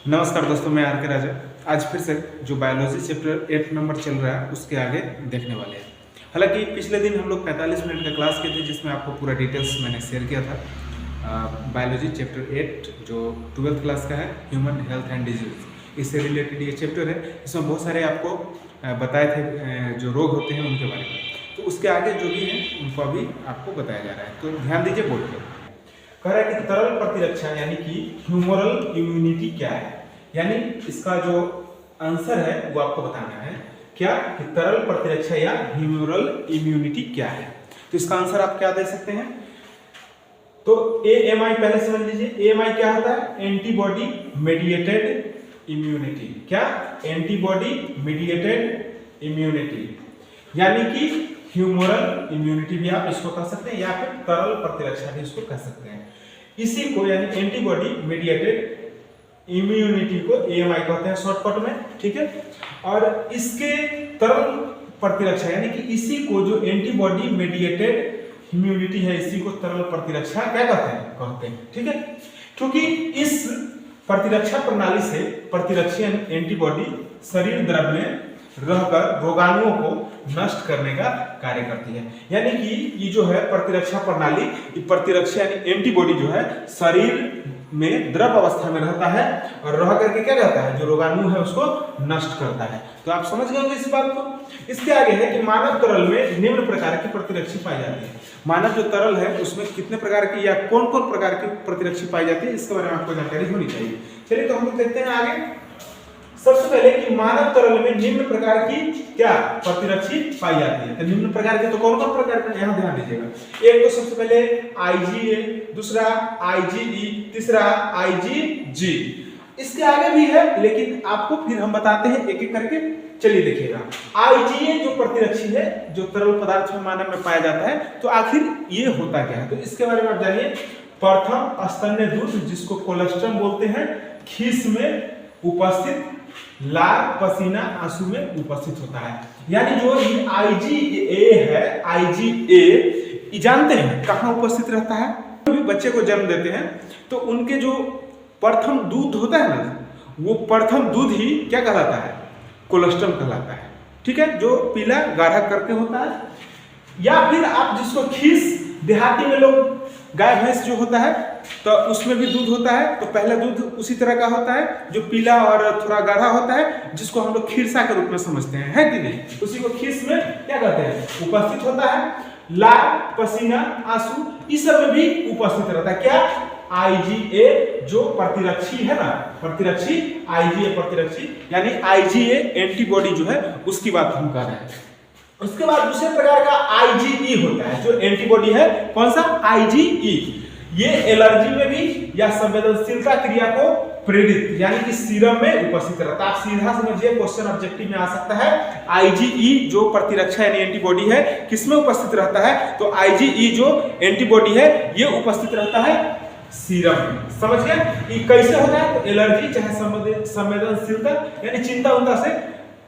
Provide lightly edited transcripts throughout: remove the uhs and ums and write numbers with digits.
नमस्कार दोस्तों, मैं आर के राजा। आज फिर से जो बायोलॉजी चैप्टर 8 नंबर चल रहा है उसके आगे देखने वाले हैं। हालांकि पिछले दिन हम लोग 45 मिनट का क्लास किए थे जिसमें आपको पूरा डिटेल्स मैंने शेयर किया था। बायोलॉजी चैप्टर 8 जो 12th क्लास का है, ह्यूमन हेल्थ एंड डिजीज, इससे रिलेटेड ये चैप्टर है। इसमें बहुत सारे आपको बताए थे जो रोग होते हैं उनके बारे में। तो उसके आगे जो भी हैं उनको अभी आपको बताया जा रहा है, तो ध्यान दीजिए बोर्ड पर। कह रहा है कि तरल प्रतिरक्षा यानी कि ह्यूमरल इम्यूनिटी क्या है, यानी इसका जो आंसर है वो आपको बताना है क्या कि तरल प्रतिरक्षा या ह्यूमरल इम्यूनिटी क्या है। तो इसका आंसर आप क्या दे सकते हैं? तो एएमआई पहले समझ लीजिए। एएमआई क्या होता है? Antibody mediated immunity. क्या? एंटीबॉडी मेडिएटेड इम्यूनिटी, यानी कि ह्यूमरल इम्यूनिटी भी आप इसको कह सकते हैं या फिर तरल प्रतिरक्षा भी इसको कह सकते हैं। इसी को यानी एंटीबॉडी मेडिएटेड इम्यूनिटी को एएमआई कहते हैं शॉर्टकट में, ठीक है। और इसके तरल प्रतिरक्षा यानी कि इसी को जो एंटीबॉडी मेडिएटेड इम्यूनिटी है, इसी को तरल प्रतिरक्षा क्या कहते हैं, ठीक है। क्योंकि इस प्रतिरक्षा प्रणाली से प्रतिरक्षी एंटीबॉडी शरीर द्रव्य में रहकर रोगाणुओं को नष्ट करने का कार्य करती है। यानी कि ये जो है प्रतिरक्षा प्रणाली, प्रतिरक्षा यानी एंटीबॉडी जो है शरीर में द्रव अवस्था में रहता है और रह करके क्या करता है, जो रोगाणु है उसको नष्ट करता है। तो आप समझ गए होंगे इस बात को। इसके आगे है कि मानव तरल में निम्न प्रकार की प्रतिरक्षी पाई जाती है। मानव जो तरल है उसमें कितने प्रकार की या कौन कौन प्रकार की प्रतिरक्षी पाई जाती है, इसके बारे में आपको जानकारी होनी चाहिए। चलिए तो हम लोग देखते हैं आगे। सबसे पहले कि मानव तरल में निम्न प्रकार की क्या प्रतिरक्षी पाई जाती है। तो निम्न प्रकार के तो कौन कौन प्रकार के, यहाँ ध्यान दीजिएगा। एक तो सबसे पहले आईजीए, दूसरा आईजीई, तीसरा आईजीजी। इसके आगे भी है लेकिन आपको फिर हम बताते हैं एक एक करके। चलिए देखिएगा, आईजीए जो प्रतिरक्षी है जो तरल पदार्थ में मानव में पाया जाता है, तो आखिर ये होता क्या है, तो इसके बारे में आप जानिए। प्रथम स्तन्य दूध जिसको कोलेस्ट्रम बोलते हैं, खीस में उपस्थित, लार पसीना आंसू में उपस्थित होता है। यानी जो ये आईजीए है, आईजीए जानते हैं कहाँ उपस्थित रहता है? भी बच्चे को जन्म देते हैं तो उनके जो प्रथम दूध होता है ना, वो प्रथम दूध ही क्या कहलाता है? कोलेस्ट्रम कहलाता है, ठीक है। जो पीला गाढ़ा करके होता है, या फिर आप जिसको खीस, देहाती में लोग गाय भैंस जो होता है तो उसमें भी दूध होता है, तो पहला दूध उसी तरह का होता है जो पीला और थोड़ा गाढ़ा होता है, जिसको हम लोग खीरसा के रूप में समझते हैं, है कि नहीं? उसी को खीस में क्या कहते हैं, उपस्थित होता है। लार पसीना आंसू इस सब में भी उपस्थित रहता है क्या? आईजीए जो प्रतिरक्षी है ना, प्रतिरक्षी आईजीए प्रतिरक्षी यानी आईजीए एंटीबॉडी जो है उसकी बात हम कर रहे हैं। उसके बाद दूसरे प्रकार का आईजीई होता है जो एंटीबॉडी है। कौन सा? आईजीई। ये एलर्जी में भी या संवेदनशीलता क्रिया को प्रेरित यानी कि सीरम में उपस्थित रहता है। आप सीधा समझिए, क्वेश्चन ऑब्जेक्टिव में आ सकता है। आईजीई जो प्रतिरक्षा यानी एंटीबॉडी है किसमें उपस्थित रहता है? तो आईजीई जो एंटीबॉडी है ये उपस्थित रहता है सीरम में। समझ गए? ये कैसे होता है? तो एलर्जी चाहे संवेदनशीलता यानी चिंता उनता से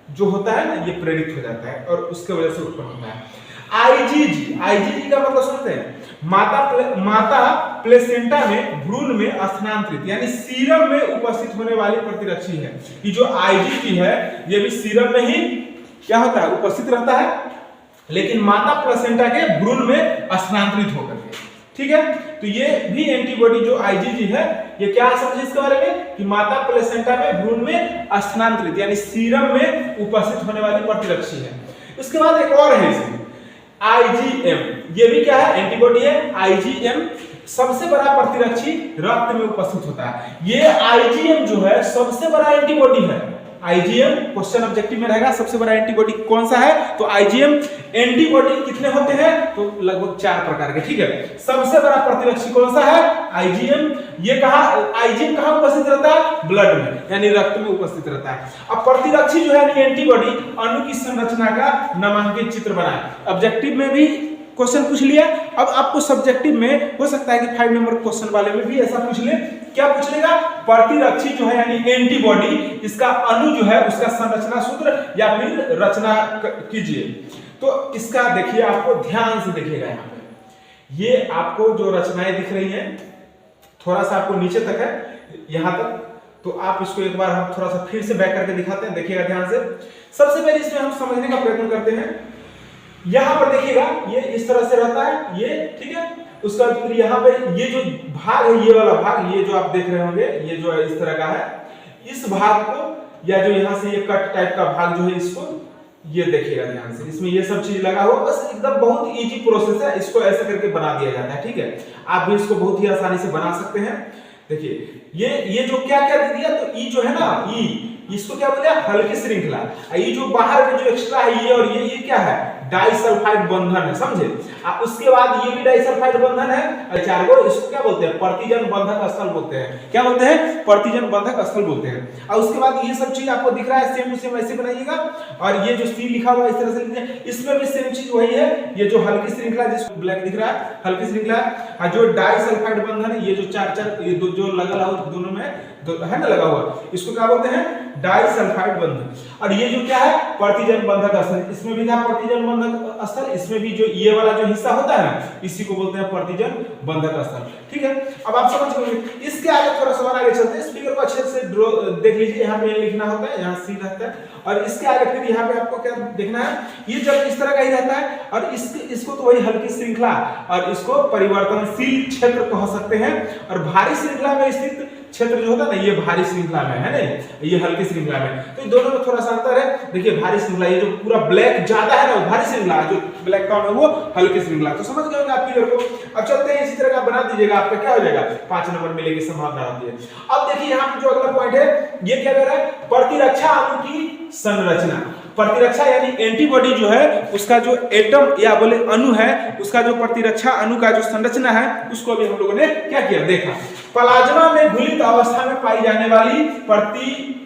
जो होता है ना, ये प्रेरित हो जाता है और उसके वजह से उत्पन्न होता है। आईजीजी, आईजीजी का मतलब समझते हैं, माता प्लेसेंटा में भ्रूण में स्थानांतरित यानी सीरम में उपस्थित होने वाली प्रतिरक्षी है। कि जो आईजीजी है ये भी सीरम में ही क्या होता है, उपस्थित रहता है, लेकिन माता प्लेसेंटा के भ्रूण में स्थानांतरित होकर के, ठीक है। तो ये भी एंटीबॉडी जो आईजीजी है ये क्या समझिए इसके बारे में कि माता प्लेसेंटा में भ्रूण में स्थानांतरित यानी सीरम में उपस्थित होने वाली प्रतिरक्षी है। उसके बाद एक और है इसमें आईजीएम, ये भी क्या है? एंटीबॉडी है। आईजीएम सबसे बड़ा प्रतिरक्षी रक्त में उपस्थित होता है। ये आईजीएम जो है सबसे बड़ा एंटीबॉडी है। आईजीएम क्वेश्चन ऑब्जेक्टिव में रहेगा, सबसे बड़ा एंटीबॉडी कौन सा है? तो आईजीएम। एंटीबॉडी कितने होते हैं? तो लगभग 4 प्रकार के, ठीक है। सबसे बड़ा प्रतिरक्षी कौन सा है? आईजीएम। ये कहा आईजीएम कहां उपस्थित रहता है? ब्लड में यानी रक्त में उपस्थित रहता है। अब प्रतिरक्षी जो है एंटीबॉडी अणु की संरचना का नामांकित चित्र बनाए। ऑब्जेक्टिव में भी क्वेश्चन पूछ लिया, अब आपको सब्जेक्टिव में हो सकता है कि 5 नंबर क्वेश्चन वाले में भी ऐसा पूछ ले। क्या पूछ लेगा? प्रतिरक्षी जो है यानी एंटीबॉडी, इसका अणु जो है उसका संरचना सूत्र या फिर रचना कीजिए। तो इसका देखिए, आपको ध्यान से देखिएगा। यहाँ पे ये आपको जो रचनाएं दिख रही हैं, थोड़ा सा आपको नीचे तक है, यहां तक, तो आप इसको एक बार हम थोड़ा सा फिर से बैक करके दिखाते हैं, देखिएगा ध्यान से। सबसे पहले इसमें हम समझने का प्रयत्न करते हैं। यहाँ पर देखिएगा ये इस तरह से रहता है, ये ठीक है। उसका फिर यहाँ पे ये जो भाग है, ये वाला भाग, ये जो आप देख रहे होंगे, ये जो इस तरह का है, इस भाग को या जो यहाँ से ये कट टाइप का भाग जो है, इसको ये देखिएगा ध्यान से, इसमें ये सब चीज लगा हुआ, बस एकदम बहुत इजी प्रोसेस है, इसको ऐसे करके बना दिया जाता है, ठीक है। आप भी इसको बहुत ही आसानी से बना सकते हैं। देखिए ये जो क्या क्या दे दिया, तो ई जो है ना, ई इसको क्या बोले, हल्की श्रृंखला। ये जो बाहर में जो एक्स्ट्रा है, ये और ये क्या है, डाइसल्फाइड बंधन है, समझे। उसके बाद ये भी डाइसल्फाइड बंधन है, चार गो, इसको क्या बोलते हैं, प्रतिजन बंधक स्थल बोलते हैं। क्या बोलते हैं, प्रतिजन बंधक स्थल बोलते हैं। और उसके बाद ये सब चीज आपको दिख रहा है, सेम टू सेम ऐसे बनाइएगा। और ये जो सी लिखा हुआ है इस तरह से लिखिए, इसमें भी सेम चीज वही है। ये जो हल्की श्रृंखला जिसको ब्लैक दिख रहा है, हल्की श्रृंखला, और जो डाइसल्फाइड बंधन है, ये जो चार ये जो लगा हुआ दोनों में है ना, लगा हुआ, इसको क्या बोलते हैं, डाइसल्फाइड बंधन। और ये जो क्या है, प्रतिजन बंधक स्थल, इसमें भी था प्रतिजन बंधक स्थल, इसमें भी जो ये वाला जो हिस्सा होता है ना, इसी को बोलते हैं प्रतिजन बंधक स्थल, ठीक है। अब आप समझ गए। इसके आगे थोड़ा सा आगे चलते हैं, इस फिगर को अच्छे से ड्रॉ देख लीजिए, यहाँ पे लिखना होता है, यहाँ सी रहता है, और इसके आगे फिर यहाँ पे आपको क्या देखना है, ये जब इस तरह का ही रहता है, और इसको तो वही हल्की श्रृंखला और इसको परिवर्तनशील क्षेत्र कह सकते हैं। और भारी श्रृंखला में स्थित क्षेत्र जो होता है ना, ये भारी श्रृंखला में है ना, ये हल्की श्रृंखला में, तो इन दोनों में थोड़ा सा अंतर है। देखिए भारी श्रृंखला, ये जो पूरा ब्लैक ज्यादा है ना, वो भारी श्रृंखला, जो ब्लैक कौन है वो हल्की श्रृंखला। तो समझ गए आप फिगर को। अब चलते हैं, इसी तरह का बना दीजिएगा, आपका क्या हो जाएगा, 5 नंबर मिलने की संभावना होती है। अब देखिए यहाँ पे जो अगला पॉइंट है, ये क्या कह रहा है, प्रतिरक्षा अणु की संरचना। प्रतिरक्षा यानी एंटीबॉडी जो है, उसका जो एटम या बोले अणु है, उसका जो प्रतिरक्षा अणु का जो संरचना है, उसको भी हम लोगों ने क्या किया, देखा। प्लाज्मा में घुलित अवस्था में पाई जाने वाली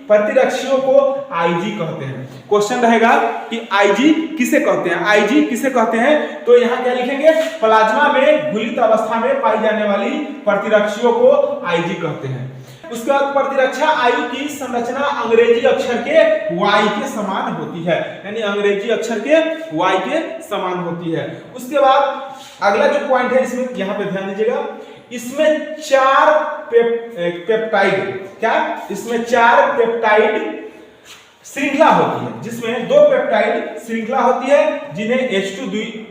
प्रतिरक्षियों को आईजी कहते हैं। क्वेश्चन रहेगा कि आईजी किसे कहते हैं, आईजी किसे कहते हैं, तो यहाँ क्या लिखेंगे, प्लाज्मा में घुलित अवस्था में पाई जाने वाली प्रतिरक्षियों को आईजी कहते हैं। उसके बाद प्रतिरक्षा आयु की संरचना अंग्रेजी अक्षर के Y के समान होती है, यानी अंग्रेजी अक्षर के Y के समान होती है। उसके बाद अगला जो पॉइंट है, इसमें यहाँ पे ध्यान दीजिएगा, इसमें 4 पेप्टाइड, क्या, इसमें 4 पेप्टाइड श्रृंखला होती है, जिसमें 2 पेप्टाइड श्रृंखला होती है, जिन्हें H2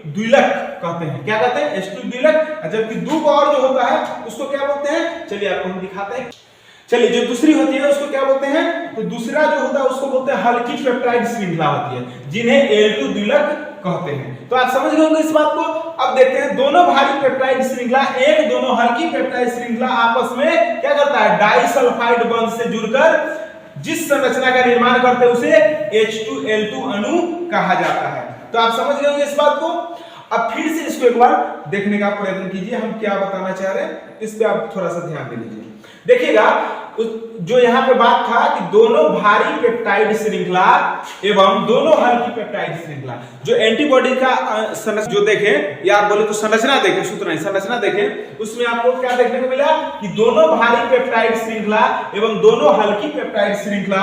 द्विलक कहते हैं। क्या कहते हैं, H2 द्विलक। जबकि 2 और जो होता है उसको क्या बोलते हैं, चलिए आपको हम दिखाते हैं। चलिए जो दूसरी होती है उसको क्या बोलते हैं, तो दूसरा जो होता है उसको बोलते हैं हल्की पेप्टाइड श्रृंखला होती है, जिन्हें L2 द्विलक कहते हैं। तो आप समझ गए होंगे इस बात को। अब देखते हैं, दोनों भारी पेप्टाइड श्रृंखला दोनों हल्की पेप्टाइड श्रृंखला आपस में क्या करता है, डाइसल्फाइड बंध से जुड़कर जिस संरचना का निर्माण करते हैं उसे H2L2 अणु कहा जाता है। तो आप समझ गए होंगे इस बात को। अब फिर से इसको एक बार देखने का प्रयत्न कीजिए, हम क्या बताना चाह रहे हैं, इस पे आप थोड़ा सा ध्यान दे लीजिए। देखिएगा जो यहाँ पे बात था कि दोनों भारी पेप्टाइड श्रृंखला एवं दोनों हल्की पेप्टाइड श्रृंखला, जो एंटीबॉडी का जो देखें या बोले तो संरचना देखें, सूत्र नहीं संरचना देखें, उसमें आपको क्या देखने को मिला कि दोनों भारी पेप्टाइड श्रृंखला एवं दोनों हल्की पेप्टाइड श्रृंखला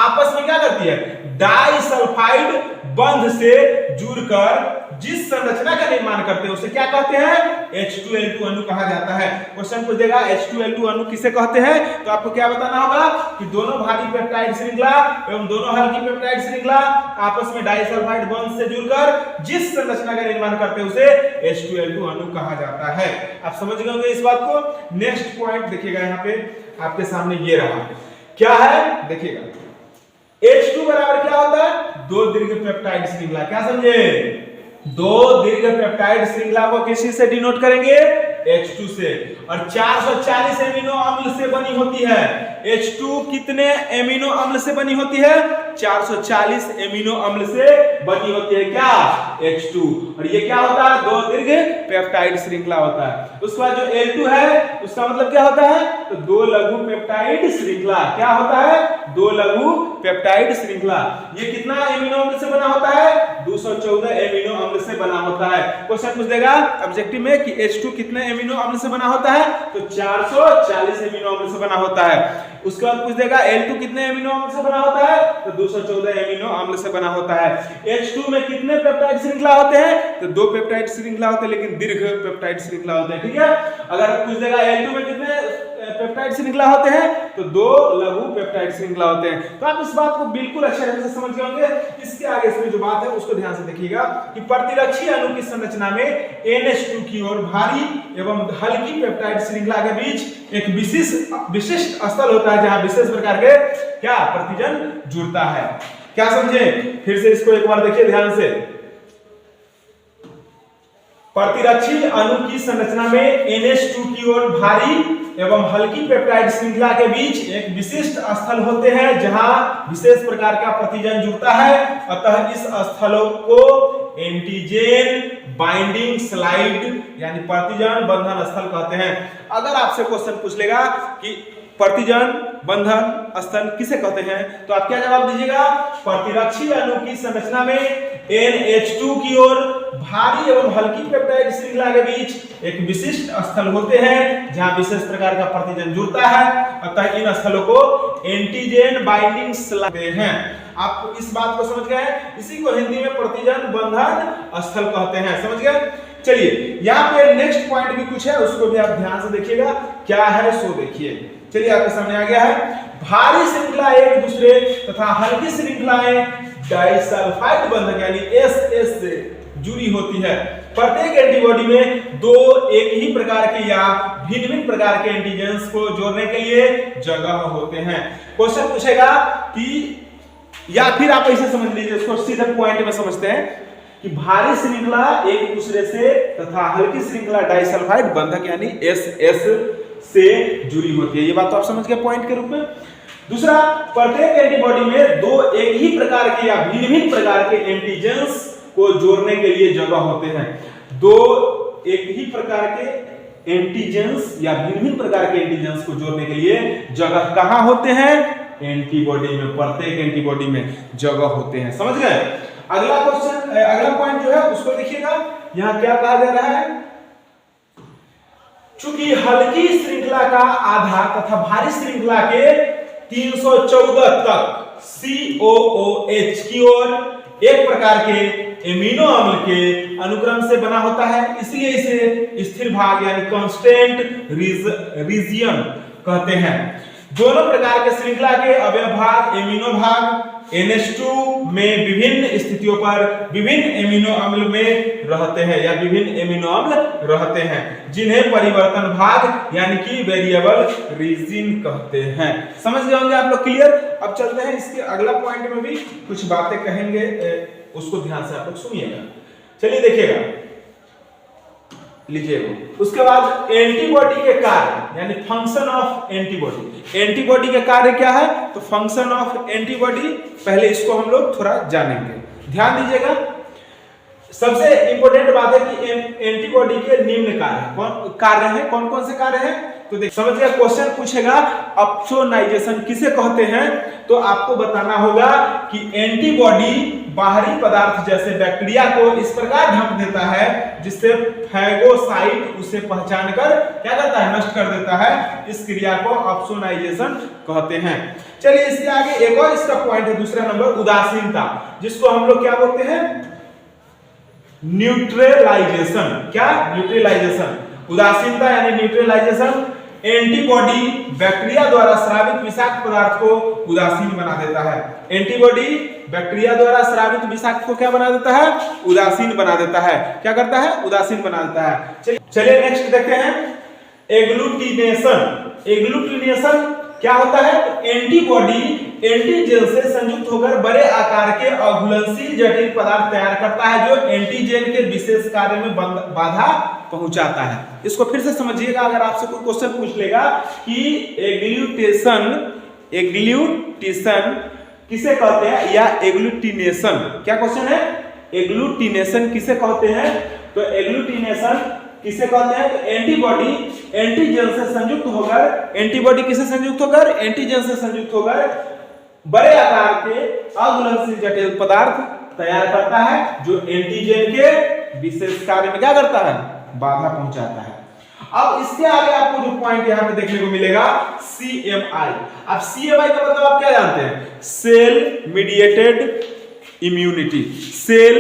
आपस में क्या करती है, डाइसल्फाइड बंध से जुड़कर जिस संरचना का निर्माण करते हैं उसे क्या कहते हैं, H2L2 अणु कहा जाता है। क्वेश्चन पूछेगा H2L2 अणु किसे कहते हैं, तो आपको क्या बताना होगा कि दोनों भारी पेप्टाइड श्रृंखला एवं दोनों हल्की पेप्टाइड श्रृंखला आपस में डाइसल्फाइड बॉन्ड से जुड़कर जिस संरचना का निर्माण करते हैं उसे H2L2 अणु कहा जाता है। आप समझ गए होंगे इस बात को। नेक्स्ट पॉइंट देखिएगा, यहाँ पे आपके सामने ये रहा, क्या है देखिएगा, H2 बराबर क्या होता है, 2 दीर्घ पेप्टाइड श्रृंखला। क्या समझे, 2 दीर्घ पेप्टाइड श्रृंखला को किसी से डिनोट करेंगे, H2 से, और 440 एमिनो अम्ल से बनी होती है। H2 कितने एमिनो अम्ल से बनी होती है, 440 एमिनो अम्ल से बनी होती है क्या, H2। और ये क्या होता है, 2 दीर्घ पेप्टाइड श्रृंखला होता है। उसके बाद जो L2 है उसका मतलब क्या होता है, तो 2 लघु पेप्टाइड श्रृंखला। क्या होता है, 2 लघु पेप्टाइड श्रृंखला। ये कितना एमिनो अम्ल से बना होता है, 214 एमिनो अम्ल से बना होता है। क्वेश्चन पूछ देगा ऑब्जेक्टिव में कि H2 कितने एमिनो अम्ल से बना होता है, तो 440 एमिनो अम्ल से बना होता है। उसके बाद पूछ देगा L2 कितने एमिनो अम्ल से बना होता है, तो 214 एमिनो अम्ल से बना होता है। H2 में कितने पेप्टाइड श्रृंखला होते हैं, तो 2 पेप्टाइड श्रृंखला होते हैं, लेकिन दीर्घ पेप्टाइड श्रृंखला होते हैं, ठीक है। अगर पूछ देगा L2 में कितने पेप्टाइड श्रृंखला होते हैं, तो 2 लघु पेप्टाइड श्रृंखला होते हैं। तो आप इस बात को बिल्कुल अच्छे ढंग से समझ गए होंगे। इसके आगे इसमें जो बात है उसको ध्यान से देखिएगा कि प्रतिरक्षी अणु की संरचना में NH2 की ओर भारी एवं हल्की पेप्टाइड श्रृंखला के बीच एक विशिष्ट स्थल होता है जहां विशेष प्रकार के क्या प्रतिजन जुड़ता है। क्या समझे? फिर से इसको एक बार देखिए ध्यान से। प्रतिरक्षी अणु की संरचना में NH2 की ओर भारी एवं हल्की पेप्टाइड श्रृंखला के बीच एक विशिष्ट स्थल होते हैं जहां विशेष प्रकार का प्रतिजन जुड़ता है। अतः इस स्थलों को एंटीजन बाइंडिंग स्लाइड यानी प्रतिजन बंधन स्थल कहते हैं। अगर आपसे क्वेश्चन पूछ लेगा कि प्रतिजन बंधन स्थल किसे कहते हैं तो आप क्या जवाब दीजिएगा? प्रतिरक्षी अणु की संरचना में NH2 की ओर भारी एवं हल्की पेप्टाइड श्रृंखला के बीच एक विशिष्ट स्थल होते हैं जहां विशेष प्रकार का प्रतिजन जुड़ता है। अतः इन स्थलों को एंटीजन बाइंडिंग स्लाइड हैं। आप इस बात को समझ गए? इसी को हिंदी में प्रतिजन बंधन स्थल कहते हैं। समझ गए? चलिए यहाँ पे नेक्स्ट पॉइंट भी कुछ है, उसको भी आप ध्यान से देखिएगा क्या है सो देखिए। चलिए आपके सामने आ गया है, भारी श्रृंखला एक दूसरे तथा हल्की श्रृंखलाएं डाइसल्फाइड बंधक यानी SS से जुड़ी होती है। प्रत्येक एंटीबॉडी में 2 एक ही प्रकार के या भिन्न प्रकार के एंटीजेंस को जोड़ने के लिए जगह होते हैं। क्वेश्चन पूछेगा कि या फिर आप ऐसे समझ लीजिए, इसको सीधे पॉइंट में समझते हैं कि भारी श्रृंखला एक दूसरे से तथा हल्की श्रृंखला डाइसल्फाइड बंधक यानी SS से जुड़ी होती है। ये बात तो आप समझ गए पॉइंट के रूप में। दूसरा, प्रत्येक एंटीबॉडी में 2 एक ही प्रकार के या भिन्न प्रकार के एंटीजेंस को जोड़ने के लिए जगह होते हैं। 2 एक ही प्रकार के एंटीजेंस या भिन्न प्रकार के एंटीजेंस को जोड़ने के लिए जगह कहां होते हैं? एंटीबॉडी में। प्रत्येक एंटीबॉडी में जगह होते हैं। समझ गए? अगला क्वेश्चन, अगला पॉइंट जो है उसको देखिएगा। यहां क्या कहा जा रहा है? चूंकि हल्की श्रृंखला का आधार तथा भारी श्रृंखला के 314 तक COOH की ओर एक प्रकार के एमिनो अम्ल के अनुक्रम से बना होता है, इसलिए इसे स्थिर भाग यानी कांस्टेंट रीजियन कहते हैं। दोनों प्रकार के श्रृंखला के अवयव भाग एमिनो भाग NH2 में विभिन्न स्थितियों पर विभिन्न एमिनो अम्ल में रहते हैं या विभिन्न एमिनो अम्ल रहते हैं, जिन्हें परिवर्तन भाग यानी कि वेरिएबल रीजन कहते हैं। समझ गए होंगे आप लोग? क्लियर? अब चलते हैं इसके अगला पॉइंट में भी कुछ बातें कहेंगे, उसको ध्यान से आप लोग सुनिएगा। चलिए देखिएगा, लीजिएगा। उसके बाद एंटीबॉडी के कार्य यानी फंक्शन ऑफ एंटीबॉडी। एंटीबॉडी के कार्य क्या है? तो फंक्शन ऑफ एंटीबॉडी, पहले इसको हम लोग थोड़ा जानेंगे। ध्यान दीजिएगा, सबसे इंपॉर्टेंट बात है कि एंटीबॉडी के निम्न कार्य हैं। कौन कौन से कार्य हैं? तो देख समझिए, क्वेश्चन पूछेगा ऑप्सोनाइजेशन किसे कहते हैं, तो आपको बताना होगा कि एंटीबॉडी बाहरी पदार्थ जैसे बैक्टीरिया को इस प्रकार ढक देता है जिससे फैगोसाइट उसे पहचान कर क्या करता है? नष्ट कर देता है। इस क्रिया को ऑप्सोनाइजेशन कहते हैं। चलिए इसके आगे एक और इसका पॉइंट है, दूसरा नंबर उदासीनता, जिसको हम लोग क्या बोलते हैं? न्यूट्रलाइजेशन। क्या? न्यूट्रलाइजेशन। उदासीनता यानी न्यूट्रलाइजेशन। एंटीबॉडी बैक्टीरिया द्वारा स्रावित विषाक्त पदार्थ को उदासीन बना देता है। एंटीबॉडी बैक्टीरिया द्वारा स्रावित विषाक्त को क्या बना देता है? उदासीन बना देता है। क्या करता है? उदासीन बना देता है। चलिए नेक्स्ट देखते हैं, एग्लूटिनेशन। एग्लूटिनेशन क्या होता है? एंटीबॉडी एंटीजन से संयुक्त होकर बड़े आकार के अघुलनशील जटिल पदार्थ तैयार करता है जो एंटीजन के विशेष कार्य में बाधा पहुंचाता है। इसको फिर से समझिएगा, अगर आपसे कोई क्वेश्चन पूछ लेगा कि एग्लूटेशन किसे कहते हैं या एग्लूटिनेशन, क्या क्वेश्चन है? एग्लूटिनेशन किसे कहते हैं? तो एग्लूटिनेशन किसे कहते हैं? तो एंटीबॉडी एंटीजन से संयुक्त होकर, एंटीबॉडी किसे संयुक्त होकर? एंटीजन से संयुक्त होकर बड़े आकार के अघुलनशील जटिल पदार्थ तैयार करता है जो एंटीजन के विशेष कार्य में क्या करता है? बाधा पहुंचाता है। अब इसके आगे आपको जो पॉइंट यहां पे देखने को मिलेगा CMI। अब CMI का मतलब आप क्या जानते हैं? Cell mediated immunity. Cell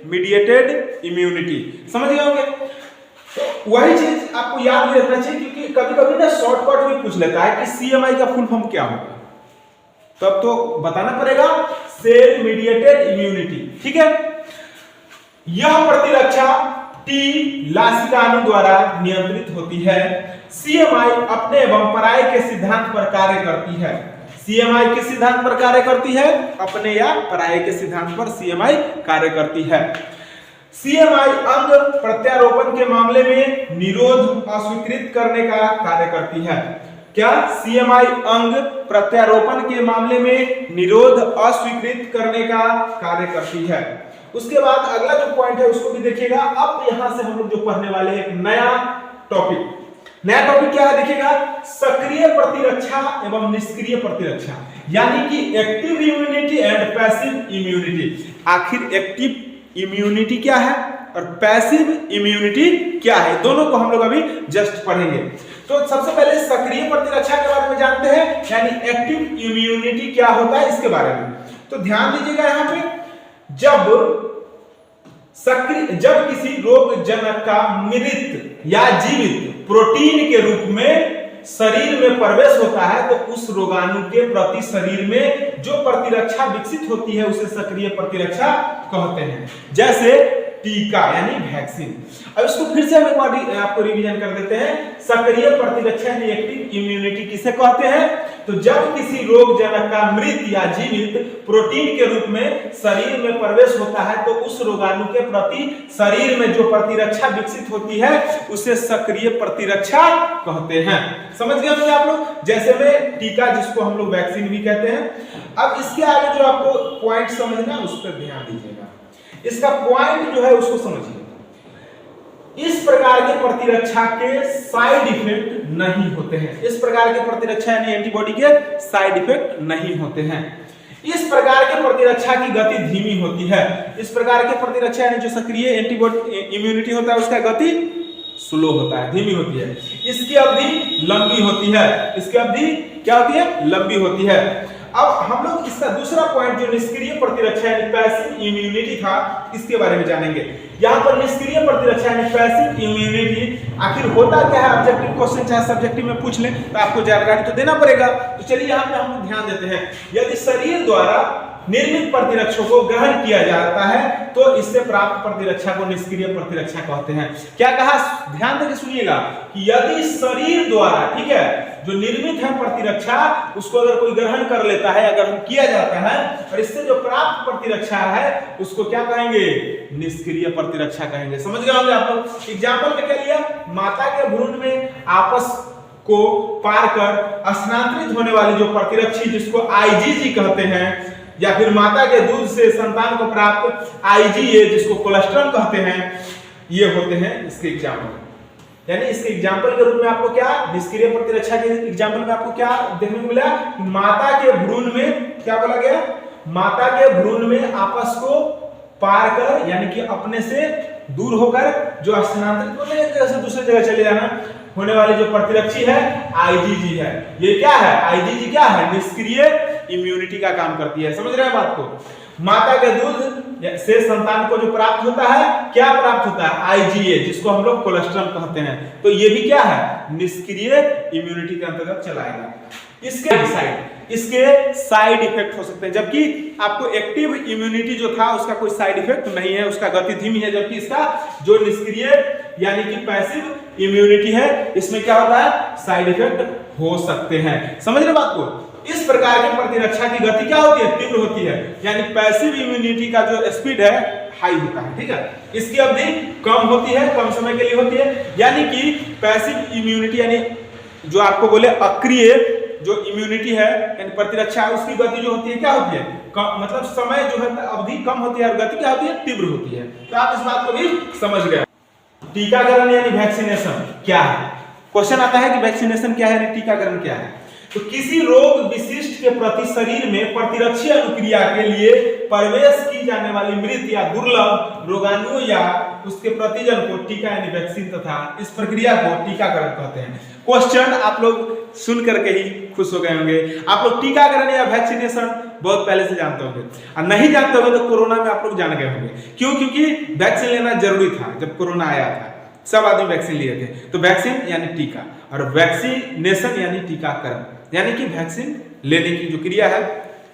mediated immunity समझ गए होंगे? तो वही चीज आपको याद भी रखना चाहिए, क्योंकि कभी कभी ना शॉर्टकट भी पूछ लेता है कि सीएमआई का फुल फॉर्म क्या होगा, तो अब तो बताना पड़ेगा, सेल मीडिएटेड इम्यूनिटी। ठीक है, यह प्रतिरक्षा टी लासिकानु द्वारा नियंत्रित होती है। सीएमआई अपने एवं पराये के सिद्धांत पर कार्य करती है। सीएमआई किस सिद्धांत पर कार्य करती है? अपने या पराये के सिद्धांत पर सीएमआई कार्य करती है। सीएमआई अंग प्रत्यारोपण के मामले में निरोध अस्वीकृत करने का कार्य करती है। क्या? सीएमआई अंग प्रत्यारोपण के मामले में निरोध अस्वीकृत करने का कार्य करती है। उसके बाद अगला जो पॉइंट है उसको भी देखिएगा। अब यहां से हम लोग जो पढ़ने वाले हैं एक नया टॉपिक क्या है देखिएगा, सक्रिय प्रतिरक्षा एवं निष्क्रिय प्रतिरक्षा, यानी कि active immunity and passive immunity. आखिर एक्टिव इम्यूनिटी क्या है और पैसिव इम्यूनिटी क्या है, दोनों को हम लोग अभी जस्ट पढ़ेंगे। तो सबसे पहले सक्रिय प्रतिरक्षा के बारे में जानते हैं, यानी एक्टिव इम्यूनिटी क्या होता है इसके बारे में। तो ध्यान दीजिएगा यहां पे, जब किसी रोग जनक का मृत या जीवित प्रोटीन के रूप में शरीर में प्रवेश होता है, तो उस रोगाणु के प्रति शरीर में जो प्रतिरक्षा विकसित होती है उसे सक्रिय प्रतिरक्षा कहते हैं। जैसे टीका यानी वैक्सीन। अब इसको फिर से हम एक बार आपको रिवीजन कर देते हैं। सक्रिय प्रतिरक्षा यानी एक्टिव इम्यूनिटी किसे कहते हैं? तो जब किसी रोग जनक का मृत या जीवित प्रोटीन के रूप में शरीर में प्रवेश होता है, तो उस रोगाणु के प्रति शरीर में जो प्रतिरक्षा विकसित होती है उसे सक्रिय प्रतिरक्षा कहते हैं। समझ गए होंगे आप लोग? जैसे में टीका, जिसको हम लोग वैक्सीन भी कहते हैं। अब इसके आगे जो आपको पॉइंट समझना है उस पर ध्यान दीजिएगा। इसका पॉइंट जो है उसको समझिए। इस प्रकार के प्रतिरक्षा के साइड इफेक्ट नहीं होते हैं। इस प्रकार के प्रतिरक्षा यानी एंटीबॉडी के साइड इफेक्ट नहीं होते हैं। इस प्रकार के प्रतिरक्षा की गति धीमी होती है। इस प्रकार के प्रतिरक्षा यानी जो सक्रिय एंटीबॉडी इम्यूनिटी होता है उसका गति स्लो होता है, धीमी होती है। इसकी अवधि लंबी होती है। इसकी अवधि क्या होती है? लंबी होती है। अब हम लोग इसका दूसरा पॉइंट जो निष्क्रिय प्रतिरक्षा यानी पैसिव इम्यूनिटी था, इसके बारे में जानेंगे। यहाँ पर निष्क्रिय प्रतिरक्षा यानी पैसिव इम्यूनिटी आखिर होता क्या है? ऑब्जेक्टिव क्वेश्चन चाहे सब्जेक्टिव में पूछ लें तो आपको जानकारी तो देना पड़ेगा। तो चलिए यहाँ पे हम लोग ध्यान देते हैं। यदि शरीर द्वारा निर्मित प्रतिरक्षों को ग्रहण किया जाता है तो इससे प्राप्त प्रतिरक्षा को निष्क्रिय प्रतिरक्षा कहते हैं। क्या कहा? ध्यान देकर सुनिएगा कि यदि शरीर द्वारा, ठीक है, जो निर्मित है प्रतिरक्षा, उसको अगर कोई ग्रहण कर लेता है, अगर हम किया जाता है, और इससे जो प्राप्त प्रतिरक्षा है उसको क्या कहेंगे? निष्क्रिय प्रतिरक्षा कहेंगे। समझ गए होंगे आप लोग? एग्जाम्पल में क्या लिया? माता के भ्रूण में आपस को पार कर स्थानांतरित होने वाली जो प्रतिरक्षी, जिसको आईजीजी कहते हैं, या फिर माता के दूध से संतान को प्राप्त आईजीए, जिसको कोलेस्ट्रॉल कहते हैं, ये होते हैं इसके एग्जाम्पल। यानी इसके एग्जाम्पल के रूप में आपको क्या, निष्क्रिय प्रतिरक्षा के एग्जाम्पल में आपको क्या देखने को मिला? माता के भ्रूण में क्या बोला गया? माता के भ्रूण में आपस को पार कर, यानी कि अपने से दूर होकर जो स्थानांतरित होने एक जगह से दूसरे जगह चले जाना होने वाली जो प्रतिरक्षी है आईजीजी है। ये क्या है? आईजीजी क्या है? निष्क्रिय इम्यूनिटी का काम करती है। समझ रहे हैं बात को? माता के दूध से संतान को जो प्राप्त होता है, क्या प्राप्त होता है? आईजीए, जिसको हम लोग कोलेस्ट्रॉल कहते हैं। तो ये भी क्या है? निष्क्रिय इम्यूनिटी के अंतर्गत चलाएगा। इसके साइड इफेक्ट हो सकते हैं, जबकि आपको एक्टिव इम्यूनिटी जो था उसका कोई साइड इफेक्ट नहीं है, उसका गति धीमी है। जबकि इसका जो निष्क्रिय यानी कि पैसिव इम्यूनिटी है, इसमें क्या होता है? साइड इफेक्ट हो सकते हैं। समझ रहे बात को? इस प्रकार की प्रतिरक्षा की गति क्या होती है? तीव्र होती है। यानी पैसिव इम्यूनिटी का जो स्पीड है हाई होता है। ठीक है, इसकी अवधि कम होती है, कम समय के लिए होती है। यानी कि पैसिव इम्यूनिटी यानी जो आपको बोले अक्रिय जो इम्यूनिटी है यानी प्रतिरक्षा है, उसकी गति जो होती है क्या होती है? मतलब समय जो है अवधि कम होती है और गति क्या होती है? तीव्र होती है। तो आप इस बात को भी समझ गए। टीकाकरण यानी वैक्सीनेशन क्या है? क्वेश्चन आता है कि वैक्सीनेशन क्या है यानी टीकाकरण क्या है। तो किसी रोग विशिष्ट के प्रति शरीर में प्रतिरक्षी अनुक्रिया के लिए प्रवेश की जाने वाली मृत या दुर्लभ रोगाणु या उसके प्रतिजन को टीका यानी वैक्सीन तथा इस प्रक्रिया को टीकाकरण कहते हैं। क्वेश्चन आप लोग सुन करके ही खुश हो गए होंगे। आप लोग टीकाकरण या वैक्सीनेशन बहुत पहले से जानते होंगे, और नहीं जानते होंगे तो कोरोना में आप लोग जान गए होंगे। क्यों? क्योंकि वैक्सीन लेना जरूरी था जब कोरोना आया था। सब आदमी वैक्सीन लिए थे। तो वैक्सीन यानी टीका, और वैक्सीनेशन यानी टीकाकरण, यानी कि वैक्सीन लेने की जो क्रिया है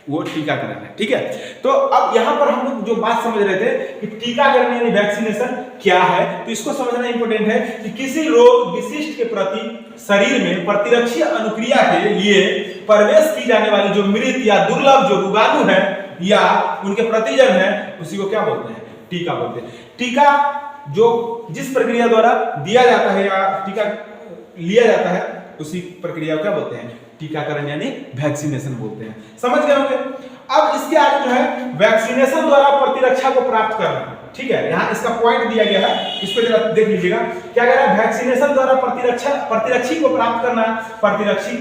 वो टीकाकरण है। ठीक है, तो अब यहाँ पर हम लोग जो बात समझ रहे थे कि टीकाकरण यानी वैक्सीनेशन क्या है, तो इसको समझना इंपॉर्टेंट है कि किसी रोग विशिष्ट के प्रति शरीर में प्रतिरक्षी अनुक्रिया के लिए प्रवेश की जाने वाली जो मृत या दुर्लभ जो रोगाणु है या उनके प्रतिजन है, उसी को क्या बोलते हैं? टीका बोलते हैं। टीका जो जिस प्रक्रिया द्वारा दिया जाता है या टीका लिया जाता है, उसी प्रक्रिया को क्या बोलते हैं? टीकाकरण यानी वैक्सीनेशन बोलते हैं। समझ गए होंगे। अब इसके आगे जो है वैक्सीनेशन द्वारा प्रतिरक्षा को प्राप्त करना। ठीक है, यहाँ इसका पॉइंट दिया गया है, इसको जरा देख लीजिएगा। क्या कह रहा है? वैक्सीनेशन द्वारा प्रतिरक्षी को प्राप्त करना प्रतिरक्षी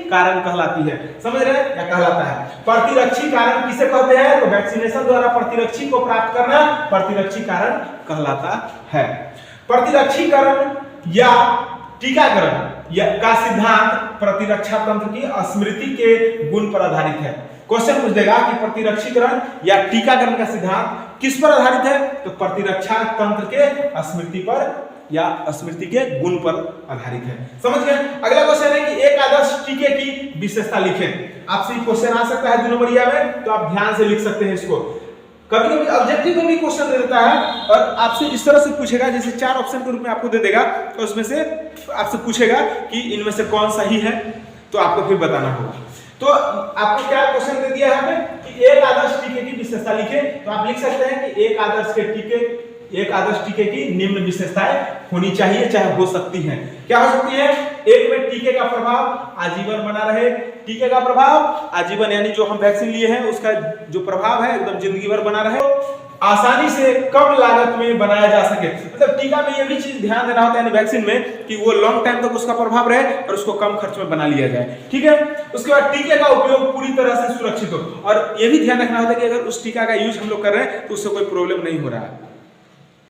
कारण कहलाती है। समझ रहे हैं? या कहलाता है। प्रतिरक्षी कारण किसे कहते हैं? तो वैक्सीनेशन द्वारा प्रतिरक्षी को प्राप्त करना प्रतिरक्षी कारण कहलाता है। प्रतिरक्षी कारण या टीकाकरण का सिद्धांत प्रतिरक्षा तंत्र की स्मृति के गुण पर आधारित है। क्वेश्चन पूछ देगा कि प्रतिरक्षीकरण या टीकाकरण का सिद्धांत किस पर आधारित है? तो प्रतिरक्षा तंत्र के स्मृति पर या स्मृति के गुण पर आधारित है। समझ गए? अगला क्वेश्चन है कि एक आदर्श टीके की विशेषता लिखें। आपसे क्वेश्चन आ सकता है 2 नंबरिया में, तो आप ध्यान से लिख सकते हैं इसको। कभी कभी ऑब्जेक्टिव में भी क्वेश्चन दे देता है और आपसे इस तरह से पूछेगा, जैसे 4 ऑप्शन के रूप में आपको दे देगा, तो उसमें से आपसे पूछेगा कि इनमें से कौन सही है, तो आपको फिर बताना होगा। तो आपको क्या क्वेश्चन दे दिया है कि एक आदर्श टीके की विशेषता लिखे, तो आप लिख सकते हैं कि एक आदर्श टीके की निम्न विशेषताएं होनी चाहिए, चाहे हो सकती हैं। क्या हो सकती है? एक में टीके का प्रभाव आजीवन बना रहे। टीके का प्रभाव आजीवन यानी जो हम वैक्सीन लिए हैं उसका जो प्रभाव है एकदम जिंदगी भर बना रहे। आसानी से कम लागत में बनाया जा सके, मतलब टीका में ये भी चीज ध्यान देना होता है वैक्सीन में कि वो लॉन्ग टाइम तक उसका प्रभाव रहे और उसको कम खर्च में बना लिया जाए। ठीक है, उसके बाद टीके का उपयोग पूरी तरह से सुरक्षित हो, और ये भी ध्यान रखना होता है कि अगर उस टीका का यूज हम लोग कर रहे हैं तो उससे कोई प्रॉब्लम नहीं हो रहा है।